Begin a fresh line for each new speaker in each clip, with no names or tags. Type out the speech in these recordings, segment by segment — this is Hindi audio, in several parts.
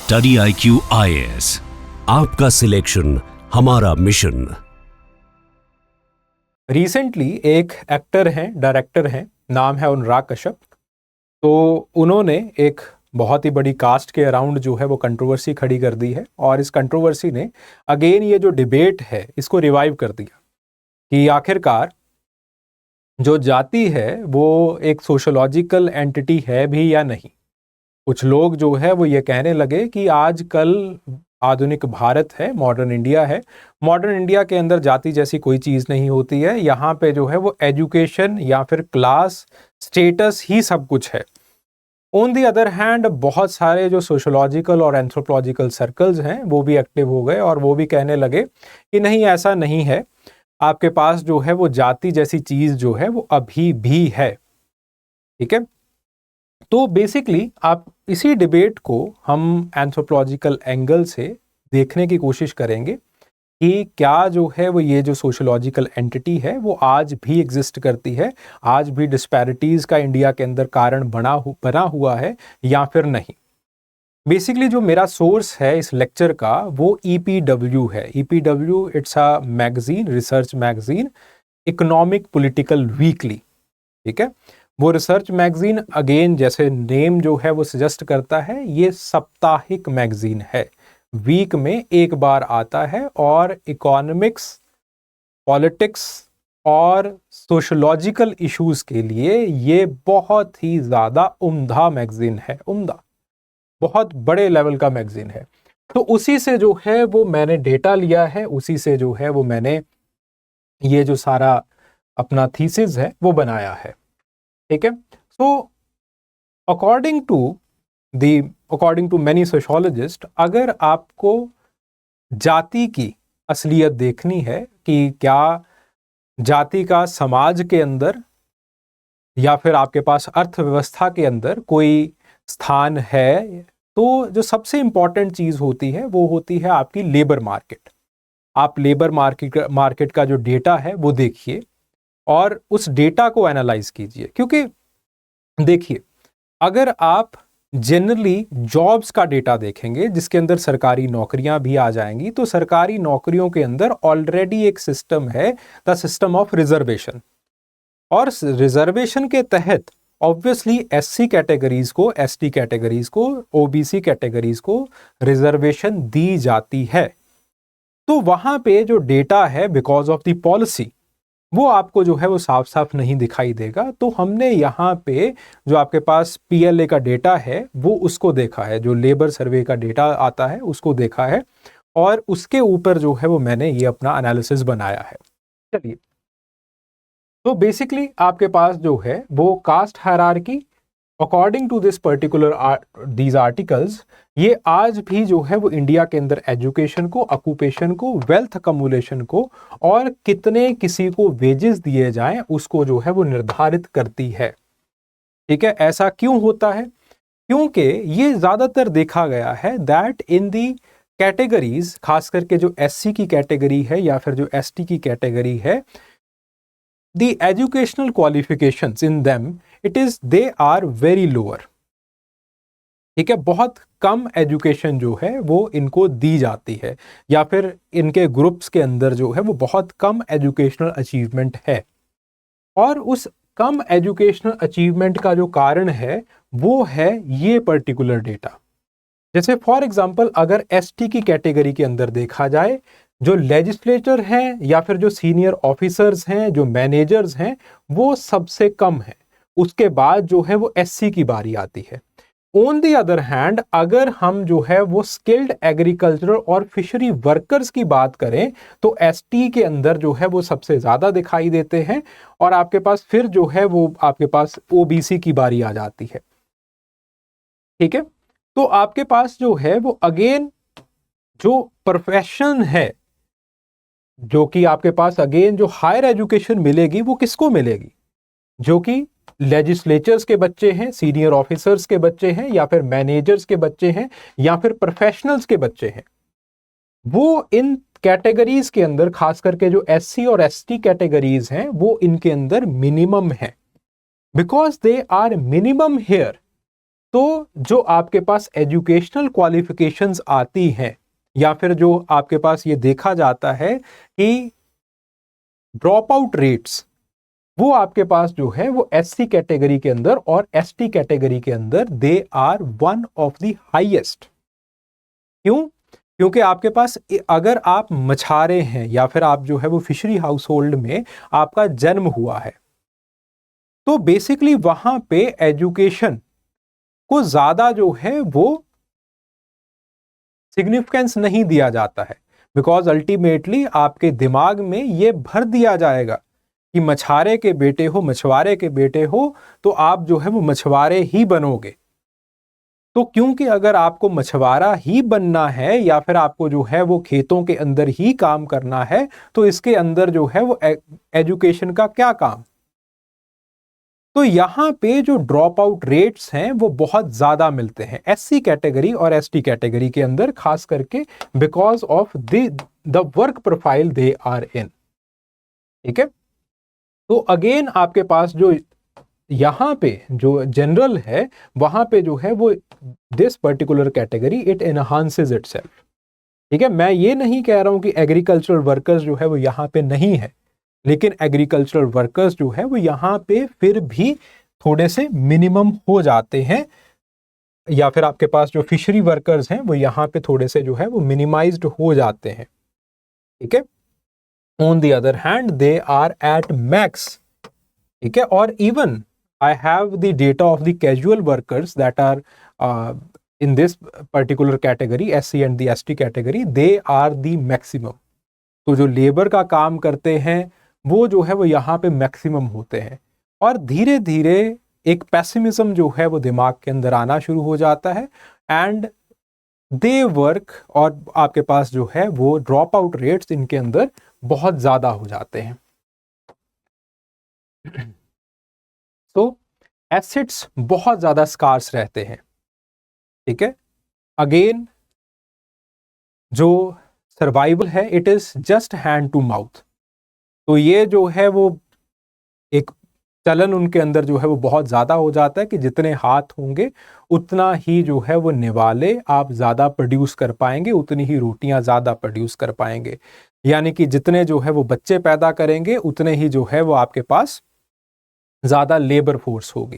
स्टडी IQ IAS, आपका सिलेक्शन हमारा मिशन।
रिसेंटली एक एक्टर हैं, डायरेक्टर हैं, नाम है अनुराग कश्यप। तो उन्होंने एक बहुत ही बड़ी कास्ट के अराउंड जो है वो कंट्रोवर्सी खड़ी कर दी है, और इस कंट्रोवर्सी ने अगेन ये जो डिबेट है इसको रिवाइव कर दिया कि आखिरकार जो जाति है वो एक सोशोलॉजिकल एंटिटी है भी या नहीं। कुछ लोग जो है वो ये कहने लगे कि आजकल आधुनिक भारत है, मॉडर्न इंडिया है, मॉडर्न इंडिया के अंदर जाति जैसी कोई चीज़ नहीं होती है। यहाँ पे जो है वो एजुकेशन या फिर क्लास स्टेटस ही सब कुछ है। ऑन दी अदर हैंड बहुत सारे जो सोशोलॉजिकल और एंथ्रोपोलॉजिकल सर्कल्स हैं वो भी एक्टिव हो गए और वो भी कहने लगे कि नहीं, ऐसा नहीं है, आपके पास जो है वो जाति जैसी चीज़ जो है वो अभी भी है। ठीक है, तो बेसिकली आप इसी डिबेट को हम एंथ्रोपोलॉजिकल एंगल से देखने की कोशिश करेंगे कि क्या जो है वो ये जो सोशोलॉजिकल एंटिटी है वो आज भी एग्जिस्ट करती है, आज भी डिस्पैरिटीज़ का इंडिया के अंदर कारण बना हुआ है या फिर नहीं। बेसिकली जो मेरा सोर्स है इस लेक्चर का वो EPW है। EPW it's a magazine, research magazine, economic political weekly. ठीक है, वो रिसर्च मैगजीन अगेन जैसे नेम जो है वो सजेस्ट करता है, ये साप्ताहिक मैगजीन है, वीक में एक बार आता है और इकोनॉमिक्स, पॉलिटिक्स और सोशोलॉजिकल इश्यूज के लिए ये बहुत ही ज़्यादा उम्दा मैगजीन है, उम्दा, बहुत बड़े लेवल का मैगजीन है। तो उसी से जो है वो मैंने डेटा लिया है, उसी से जो है वो मैंने ये जो सारा अपना थीसिस है वो बनाया है। ठीक है, so according to many sociologist, अगर आपको जाति की असलियत देखनी है कि क्या जाति का समाज के अंदर या फिर आपके पास अर्थव्यवस्था के अंदर कोई स्थान है, तो जो सबसे इंपॉर्टेंट चीज होती है वो होती है आपकी लेबर मार्केट। आप लेबर मार्केट का जो डेटा है वो देखिए और उस डेटा को एनालाइज कीजिए। क्योंकि देखिए, अगर आप जनरली जॉब्स का डेटा देखेंगे जिसके अंदर सरकारी नौकरियां भी आ जाएंगी, तो सरकारी नौकरियों के अंदर ऑलरेडी एक सिस्टम है, द सिस्टम ऑफ रिजर्वेशन। और रिजर्वेशन के तहत ऑब्वियसली SC कैटेगरीज को, ST कैटेगरीज को, OBC कैटेगरीज को रिजर्वेशन दी जाती है। तो वहां पे जो डेटा है बिकॉज ऑफ द पॉलिसी वो आपको जो है वो साफ साफ नहीं दिखाई देगा। तो हमने यहाँ पे जो आपके पास PLA का डेटा है वो उसको देखा है, जो लेबर सर्वे का डेटा आता है उसको देखा है, और उसके ऊपर जो है वो मैंने ये अपना एनालिसिस बनाया है। चलिए, तो बेसिकली आपके पास जो है वो caste hierarchy according to this particular these articles, ये आज भी जो है वो इंडिया के अंदर एजुकेशन को, ऑक्यूपेशन को, वेल्थ अकमुलेशन को और कितने किसी को वेजेस दिए जाएं उसको जो है वो निर्धारित करती है। ठीक है, ऐसा क्यों होता है? क्योंकि ये ज्यादातर देखा गया है दैट इन दी कैटेगरीज, खास करके जो SC की कैटेगरी है या फिर जो ST की कैटेगरी है, the educational qualifications in them, they are very lower। ठीक है, बहुत कम एजुकेशन जो है वो इनको दी जाती है, या फिर इनके ग्रुप्स के अंदर जो है वो बहुत कम एजुकेशनल अचीवमेंट है। और उस कम एजुकेशनल अचीवमेंट का जो कारण है वो है ये पर्टिकुलर डेटा। जैसे फॉर एग्जांपल अगर ST की कैटेगरी के अंदर देखा जाए, जो लेजिस्लेटर हैं या फिर जो सीनियर ऑफिसर्स हैं, जो मैनेजर्स हैं, वो सबसे कम है। उसके बाद जो है वो SC की बारी आती है। ऑन दी अदर हैंड अगर हम जो है वो स्किल्ड एग्रीकल्चर और फिशरी वर्कर्स की बात करें तो ST के अंदर जो है वो सबसे ज्यादा दिखाई देते हैं, और आपके पास फिर जो है वो आपके पास OBC की बारी आ जाती है। ठीक है, तो आपके पास जो है वो अगेन जो प्रोफेशन है, जो कि आपके पास अगेन जो हायर एजुकेशन मिलेगी वो किसको मिलेगी? जो कि लेजिस्लेचर्स के बच्चे हैं, सीनियर ऑफिसर्स के बच्चे हैं, या फिर मैनेजर्स के बच्चे हैं, या फिर प्रोफेशनल्स के बच्चे हैं। वो इन कैटेगरीज के अंदर, खास करके जो SC और ST कैटेगरीज हैं, वो इनके अंदर मिनिमम है, because they are minimum here. तो जो आपके पास एजुकेशनल क्वालिफिकेशंस आती हैं, या फिर जो आपके पास ये देखा जाता है कि ड्रॉप आउट रेट्स, वो आपके पास जो है वो एससी कैटेगरी के अंदर और एसटी कैटेगरी के अंदर they are one of the highest. क्यों? क्योंकि आपके पास अगर आप मछुआरे हैं या फिर आप जो है वो फिशरी हाउस होल्ड में आपका जन्म हुआ है, तो बेसिकली वहां पे एजुकेशन को ज्यादा जो है वो सिग्निफिकेंस नहीं दिया जाता है, बिकॉज अल्टीमेटली आपके दिमाग में ये भर दिया जाएगा कि मछुआरे के बेटे हो, मछुआरे के बेटे हो तो आप जो है वो मछुआरे ही बनोगे। तो क्योंकि अगर आपको मछुआरा ही बनना है या फिर आपको जो है वो खेतों के अंदर ही काम करना है, तो इसके अंदर जो है वो एजुकेशन का क्या काम। तो यहाँ पे जो ड्रॉप आउट रेट्स हैं वो बहुत ज्यादा मिलते हैं एससी कैटेगरी और एसटी कैटेगरी के अंदर, खास करके because of the work profile they are in. ठीक है, तो अगेन आपके पास जो यहाँ पे जो जनरल है वहां पे जो है वो this particular category it enhances itself. ठीक है, मैं ये नहीं कह रहा हूं कि एग्रीकल्चरल वर्कर्स जो है वो यहाँ पे नहीं है, लेकिन एग्रीकल्चरल वर्कर्स जो है वो यहाँ पे फिर भी थोड़े से मिनिमम हो जाते हैं, या फिर आपके पास जो फिशरी वर्कर्स हैं वो यहाँ पे थोड़े से जो है वो मिनिमाइज्ड हो जाते हैं। ठीक है, on the other hand they are at max. ठीक है, और even I have the data of the casual workers that are in this particular category, SC and the ST category, they are the maximum. तो जो लेबर का काम करते हैं वो जो है वो यहाँ पे मैक्सिमम होते हैं, और धीरे धीरे एक पेसिमिज्म जो है वो दिमाग के अंदर आना शुरू हो जाता है एंड दे वर्क, और आपके पास जो है वो ड्रॉप आउट रेट्स इनके अंदर बहुत ज्यादा हो जाते हैं। तो एसेट्स बहुत ज्यादा स्कार्स रहते हैं। ठीक है, अगेन जो सर्वाइवल है it is just hand to mouth. तो ये जो है वो एक चलन उनके अंदर जो है वो बहुत ज्यादा हो जाता है कि जितने हाथ होंगे उतना ही जो है वो निवाले आप ज्यादा प्रोड्यूस कर पाएंगे, उतनी ही रोटियां ज्यादा प्रोड्यूस कर पाएंगे। यानी कि जितने जो है वो बच्चे पैदा करेंगे उतने ही जो है वो आपके पास ज्यादा लेबर फोर्स होगी।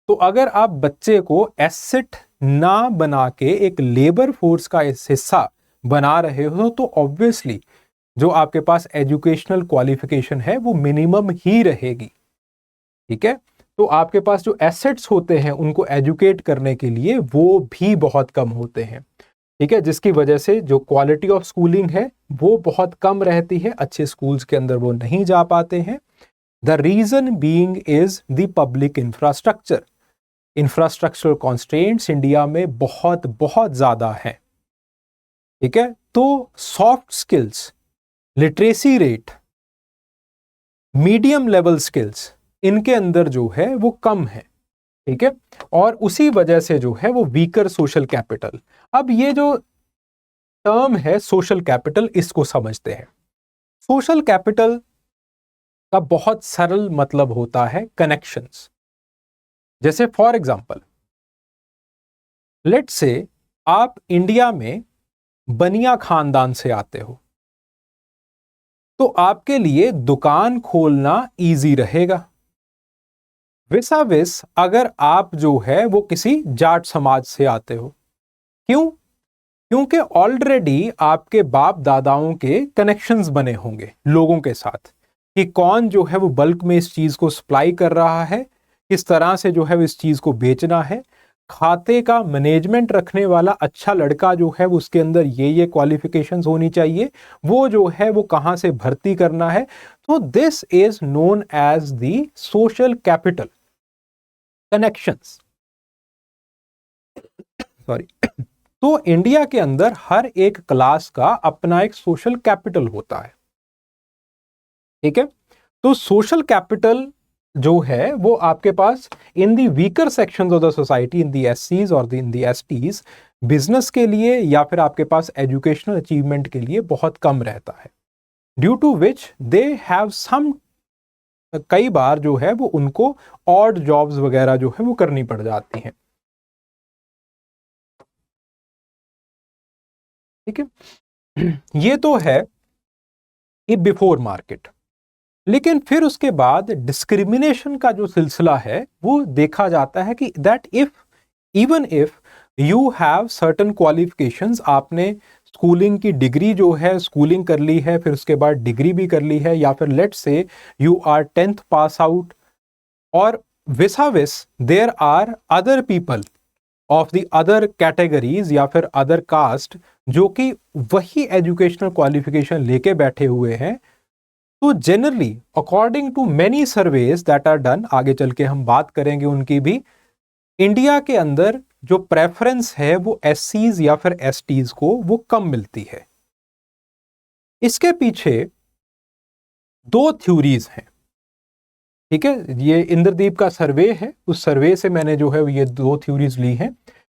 तो अगर आप बच्चे को एसेट ना बना के एक लेबर फोर्स का हिस्सा बना रहे हो तो ऑब्वियसली जो आपके पास एजुकेशनल क्वालिफिकेशन है वो मिनिमम ही रहेगी। ठीक है, तो आपके पास जो एसेट्स होते हैं उनको एजुकेट करने के लिए वो भी बहुत कम होते हैं। ठीक है, जिसकी वजह से जो क्वालिटी ऑफ स्कूलिंग है वो बहुत कम रहती है, अच्छे स्कूल्स के अंदर वो नहीं जा पाते हैं। The reason being is the public infrastructure. Infrastructural constraints India में बहुत बहुत ज्यादा है। ठीक है, तो soft skills, literacy rate, medium level skills इनके अंदर जो है वो कम है। ठीक है, और उसी वजह से जो है वो वीकर सोशल कैपिटल। अब ये जो टर्म है सोशल कैपिटल, इसको समझते हैं। सोशल कैपिटल का बहुत सरल मतलब होता है कनेक्शंस। जैसे फॉर एग्जांपल लेट्स से आप इंडिया में बनिया खानदान से आते हो तो आपके लिए दुकान खोलना इजी रहेगा। विसाविस अगर आप जो है वो किसी जाट समाज से आते हो। क्यों? क्योंकि ऑलरेडी आपके बाप दादाओं के कनेक्शंस बने होंगे लोगों के साथ कि कौन जो है वो बल्क में इस चीज को सप्लाई कर रहा है, किस तरह से जो है वो इस चीज को बेचना है, खाते का मैनेजमेंट रखने वाला अच्छा लड़का जो है उसके अंदर ये क्वालिफिकेशंस होनी चाहिए, वो जो है वो कहां से भर्ती करना है। तो this is known as the social capital, connections. Sorry. तो इंडिया के अंदर हर एक क्लास का अपना एक सोशल कैपिटल होता है। ठीक है, तो सोशल कैपिटल जो है वो आपके पास in the weaker sections of the society, in the एससीज और इन दी एसटीज, बिजनेस के लिए या फिर आपके पास एजुकेशनल अचीवमेंट के लिए बहुत कम रहता है, due to which they have some, कई बार जो है वो उनको ऑड जॉब्स वगैरह जो है वो करनी पड़ जाती हैं। ठीक है, ये तो है कि बिफोर मार्केट। लेकिन फिर उसके बाद डिस्क्रिमिनेशन का जो सिलसिला है वो देखा जाता है कि that if even if you have certain qualifications, आपने स्कूलिंग की डिग्री जो है स्कूलिंग कर ली है, फिर उसके बाद डिग्री भी कर ली है, या फिर let's say you are 10th pass out, और vis-a-vis there are other people of the other categories या फिर अदर कास्ट जो कि वही एजुकेशनल क्वालिफिकेशन लेके बैठे हुए हैं, तो generally according to many surveys that are done, आगे चल के हम बात करेंगे उनकी भी, इंडिया के अंदर जो प्रेफरेंस है वो एससीज या फिर एसटीज को वो कम मिलती है। इसके पीछे दो थ्योरीज हैं, ठीक है, ये इंद्रदीप का सर्वे है, उस सर्वे से मैंने जो है ये दो थ्योरीज ली हैं।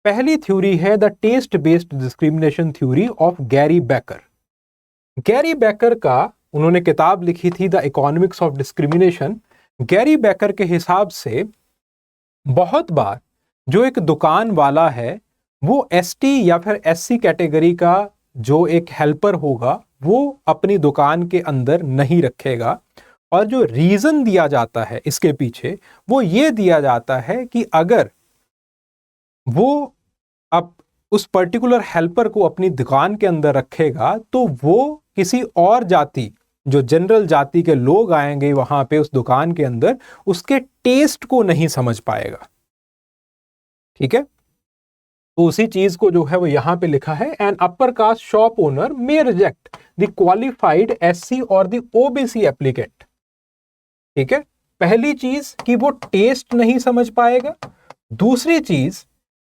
पहली थ्योरी है the taste based discrimination theory of Gary Becker. Gary Becker का उन्होंने किताब लिखी थी the economics of discrimination. Gary Becker के हिसाब से बहुत बार जो एक दुकान वाला है वो एसटी या फिर एससी कैटेगरी का जो एक हेल्पर होगा वो अपनी दुकान के अंदर नहीं रखेगा, और जो रीजन दिया जाता है इसके पीछे वो ये दिया जाता है कि अगर वो अब उस पर्टिकुलर हेल्पर को अपनी दुकान के अंदर रखेगा तो वो किसी और जाति, जो जनरल जाति के लोग आएंगे वहां पे उस दुकान के अंदर, उसके टेस्ट को नहीं समझ पाएगा। ठीक है, तो उसी चीज को जो है वो यहां पे लिखा है, an upper caste shop owner may reject the qualified SC और द ओबीसी एप्लीकेंट। ठीक है, पहली चीज कि वो टेस्ट नहीं समझ पाएगा, दूसरी चीज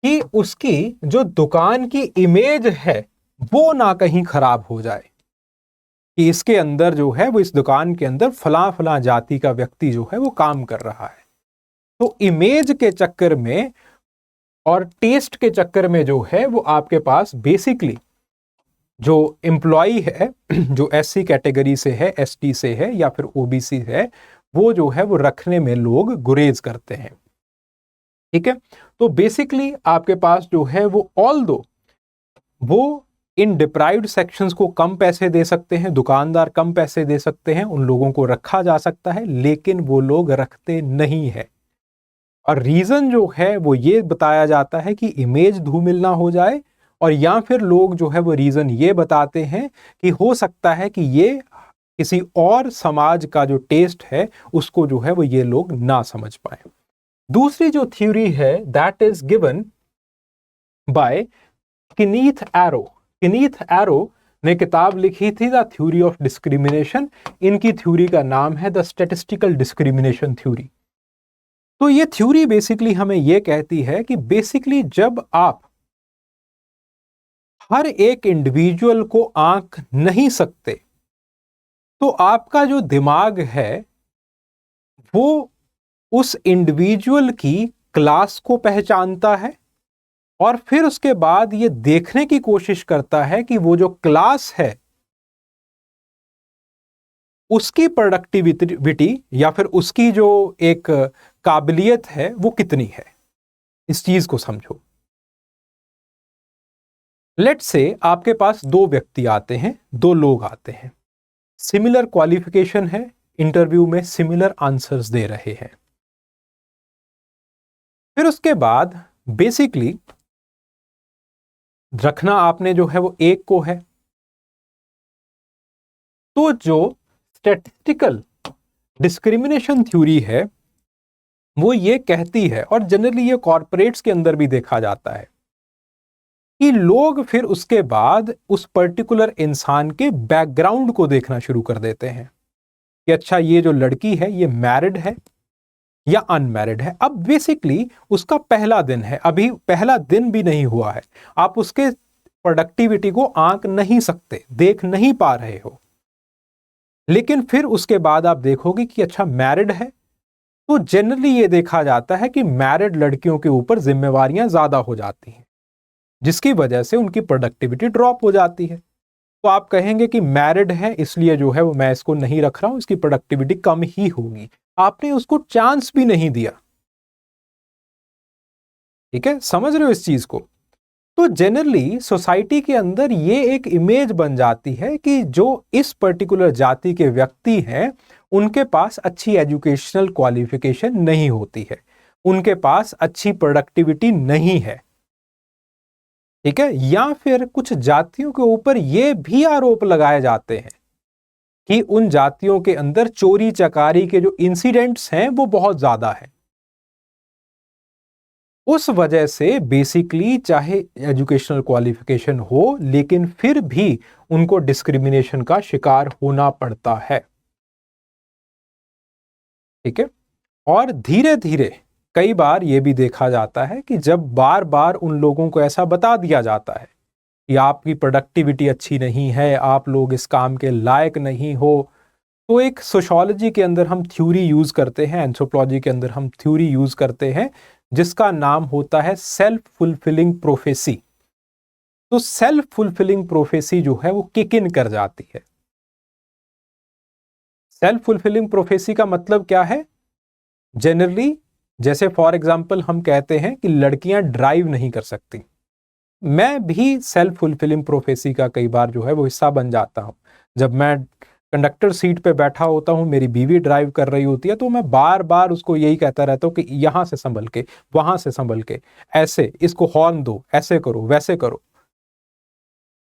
कि उसकी जो दुकान की इमेज है वो ना कहीं खराब हो जाए कि इसके अंदर जो है वो इस दुकान के अंदर फला फला जाति का व्यक्ति जो है वो काम कर रहा है। तो इमेज के चक्कर में और टेस्ट के चक्कर में जो है वो आपके पास बेसिकली जो एम्प्लॉय है जो एससी कैटेगरी से है, एसटी से है या फिर ओबीसी है, वो जो है वो रखने में लोग गुरेज करते हैं। ठीक है, तो बेसिकली आपके पास जो है वो ऑल्दो वो इन डिप्राइव्ड सेक्शंस को कम पैसे दे सकते हैं, दुकानदार कम पैसे दे सकते हैं, उन लोगों को रखा जा सकता है, लेकिन वो लोग रखते नहीं है। और रीजन जो है वो ये बताया जाता है कि इमेज धूमिल ना हो जाए, और या फिर लोग जो है वो रीजन ये बताते हैं कि हो सकता है कि ये किसी और समाज का जो टेस्ट है उसको जो है वो ये लोग ना समझ पाए। दूसरी जो थ्योरी है that is given by Kenneth Arrow. Kenneth Arrow ने किताब लिखी थी द थ्योरी ऑफ डिस्क्रिमिनेशन। इनकी थ्योरी का नाम है द स्टैटिस्टिकल डिस्क्रिमिनेशन थ्योरी। तो ये थ्योरी बेसिकली हमें ये कहती है कि बेसिकली जब आप हर एक इंडिविजुअल को आंक नहीं सकते तो आपका जो दिमाग है वो उस इंडिविजुअल की क्लास को पहचानता है, और फिर उसके बाद ये देखने की कोशिश करता है कि वो जो क्लास है उसकी प्रोडक्टिविटी या फिर उसकी जो एक काबिलियत है वो कितनी है। इस चीज को समझो। लेट्स से आपके पास दो व्यक्ति आते हैं, दो लोग आते हैं, सिमिलर क्वालिफिकेशन है, इंटरव्यू में सिमिलर आंसर्स दे रहे हैं। फिर उसके बाद बेसिकली रखना आपने जो है वो एक को है। तो जो स्टैटिस्टिकल डिस्क्रिमिनेशन थ्योरी है वो ये कहती है, और जनरली ये कॉर्पोरेट्स के अंदर भी देखा जाता है, कि लोग फिर उसके बाद उस पर्टिकुलर इंसान के बैकग्राउंड को देखना शुरू कर देते हैं कि अच्छा ये जो लड़की है ये मैरिड है या अनमैरिड है। अब बेसिकली उसका पहला दिन है, अभी पहला दिन भी नहीं हुआ है, आप उसके प्रोडक्टिविटी को आंक नहीं सकते, देख नहीं पा रहे हो, लेकिन फिर उसके बाद आप देखोगे कि अच्छा मैरिड है, तो जनरली ये देखा जाता है कि मैरिड लड़कियों के ऊपर जिम्मेवारियां ज्यादा हो जाती हैं, जिसकी वजह से उनकी प्रोडक्टिविटी ड्रॉप हो जाती है। तो आप कहेंगे कि मैरिड है इसलिए जो है वो मैं इसको नहीं रख रहा हूं, इसकी प्रोडक्टिविटी कम ही होगी। आपने उसको चांस भी नहीं दिया। ठीक है, समझ रहे हो इस चीज को? तो जनरली सोसाइटी के अंदर ये एक इमेज बन जाती है कि जो इस पर्टिकुलर जाति के व्यक्ति हैं उनके पास अच्छी एजुकेशनल क्वालिफिकेशन नहीं होती है, उनके पास अच्छी प्रोडक्टिविटी नहीं है, ठीक है। या फिर कुछ जातियों के ऊपर ये भी आरोप लगाए जाते हैं कि उन जातियों के अंदर चोरी चकारी के जो इंसिडेंट्स हैं वो बहुत ज्यादा है। उस वजह से बेसिकली चाहे एजुकेशनल क्वालिफिकेशन हो लेकिन फिर भी उनको डिस्क्रिमिनेशन का शिकार होना पड़ता है, ठीक है। और धीरे धीरे कई बार यह भी देखा जाता है कि जब बार बार उन लोगों को ऐसा बता दिया जाता है कि आपकी प्रोडक्टिविटी अच्छी नहीं है, आप लोग इस काम के लायक नहीं हो, तो एक सोशियोलॉजी के अंदर हम थ्योरी यूज करते हैं, एंथ्रोपोलॉजी के अंदर हम थ्योरी यूज करते हैं जिसका नाम होता है सेल्फ फुलफिलिंग प्रोफेसी। तो सेल्फ फुलफिलिंग प्रोफेसी जो है वो किक इन कर जाती है। सेल्फ फुलफिलिंग प्रोफेसी का मतलब क्या है? जनरली जैसे फॉर एग्जांपल हम कहते हैं कि लड़कियां ड्राइव नहीं कर सकती, मैं भी सेल्फ फुलफिलिंग प्रोफेसी का कई बार जो है वो हिस्सा बन जाता हूं। जब मैं कंडक्टर सीट पे बैठा होता हूं, मेरी बीवी ड्राइव कर रही होती है, तो मैं बार बार उसको यही कहता रहता हूं कि यहां से संभल के, वहां से संभल के, ऐसे इसको हॉर्न दो, ऐसे करो, वैसे करो।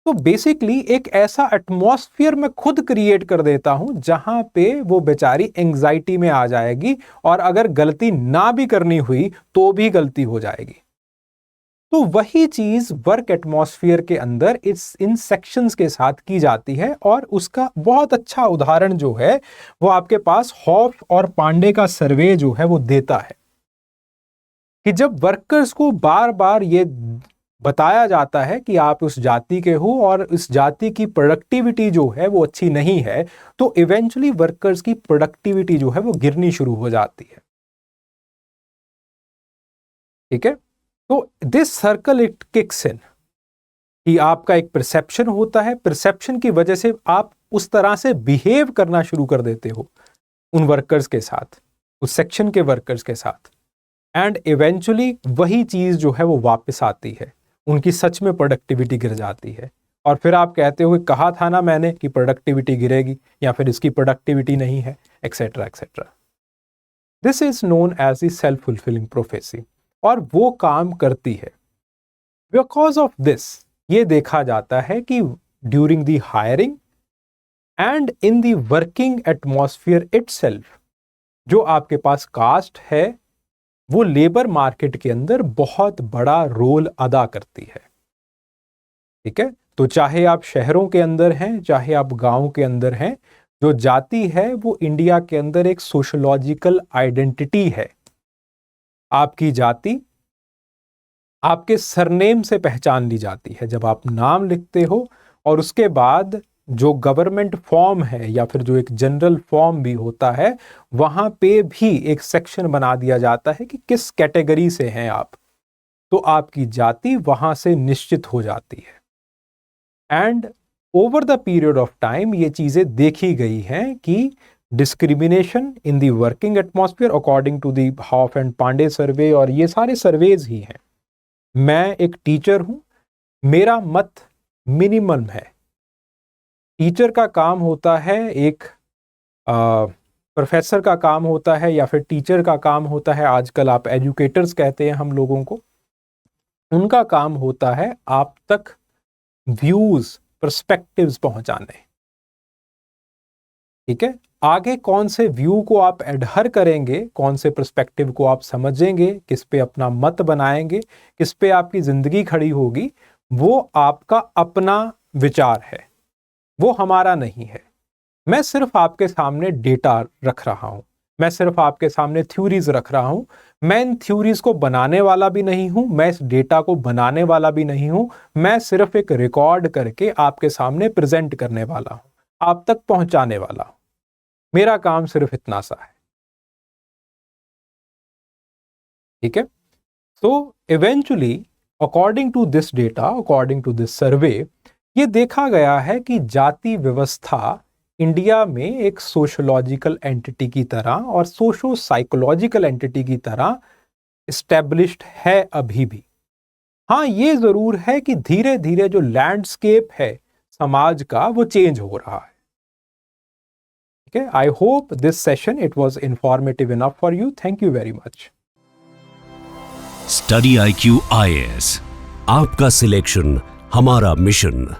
तो बेसिकली एक ऐसा एटमॉस्फेयर मैं खुद क्रिएट कर देता हूं जहां पे वो बेचारी एंग्जाइटी में आ जाएगी और अगर गलती ना भी करनी हुई तो भी गलती हो जाएगी। तो वही चीज वर्क एटमॉस्फेयर के अंदर इन सेक्शंस के साथ की जाती है। और उसका बहुत अच्छा उदाहरण जो है वो आपके पास हॉफ और पांडे का सर्वे जो है वो देता है कि जब वर्कर्स को बार बार ये बताया जाता है कि आप उस जाति के हो और इस जाति की प्रोडक्टिविटी जो है वो अच्छी नहीं है, तो इवेंचुअली वर्कर्स की प्रोडक्टिविटी जो है वो गिरनी शुरू हो जाती है, ठीक है। तो this circle it kicks in कि आपका एक परसेप्शन होता है, परसेप्शन की वजह से आप उस तरह से बिहेव करना शुरू कर देते हो उन वर्कर्स के साथ, उस सेक्शन के वर्कर्स के साथ, एंड इवेंचुअली वही चीज जो है वो वापस आती है, उनकी सच में प्रोडक्टिविटी गिर जाती है। और फिर आप कहते हो कहा था ना मैंने कि प्रोडक्टिविटी गिरेगी या फिर इसकी प्रोडक्टिविटी नहीं है, etcetera etcetera. This is known as the self fulfilling prophecy, और वो काम करती है। बिकॉज ऑफ दिस ये देखा जाता है कि during the hiring and in the working atmosphere itself जो आपके पास कास्ट है वो लेबर मार्केट के अंदर बहुत बड़ा रोल अदा करती है, ठीक है। तो चाहे आप शहरों के अंदर हैं, चाहे आप गांव के अंदर हैं, जो जाति है वो इंडिया के अंदर एक सोशोलॉजिकल आइडेंटिटी है। आपकी जाति आपके सरनेम से पहचान ली जाती है। जब आप नाम लिखते हो और उसके बाद जो गवर्नमेंट फॉर्म है या फिर जो एक जनरल फॉर्म भी होता है वहां पे भी एक सेक्शन बना दिया जाता है कि किस कैटेगरी से हैं आप, तो आपकी जाति वहां से निश्चित हो जाती है। And over the period of time ये चीजें देखी गई हैं कि discrimination in the working atmosphere according to the Hoff and Pandey survey, और ये सारे सर्वेज ही हैं। मैं एक टीचर हूं, मेरा मत मिनिमम है। टीचर का काम होता है एक प्रोफेसर का काम होता है या फिर टीचर का काम होता है, आजकल आप एजुकेटर्स कहते हैं हम लोगों को, उनका काम होता है आप तक व्यूज, पर्सपेक्टिव्स पहुंचाने, ठीक है। आगे कौन से व्यू को आप एडहर करेंगे, कौन से पर्सपेक्टिव को आप समझेंगे, किस पे अपना मत बनाएंगे, किस पे आपकी जिंदगी खड़ी होगी, वो आपका अपना विचार है, वो हमारा नहीं है। मैं सिर्फ आपके सामने डेटा रख रहा हूं, मैं सिर्फ आपके सामने थ्योरीज रख रहा हूं। मैं इन थ्योरीज को बनाने वाला भी नहीं हूं, मैं इस डेटा को बनाने वाला भी नहीं हूं, मैं सिर्फ एक रिकॉर्ड करके आपके सामने प्रेजेंट करने वाला हूं, आप तक पहुंचाने वाला हूं। मेरा काम सिर्फ इतना सा है, ठीक है। तो eventually according to this data, according to this survey, ये देखा गया है कि जाति व्यवस्था इंडिया में एक सोशोलॉजिकल एंटिटी की तरह और सोशो साइकोलॉजिकल एंटिटी की तरह एस्टेब्लिश्ड है अभी भी। हाँ, ये जरूर है कि धीरे धीरे जो लैंडस्केप है समाज का वो चेंज हो रहा है। Okay, I hope this session it was informative enough for you. Thank you very much.
Study IQ IAS, आपका सिलेक्शन हमारा मिशन।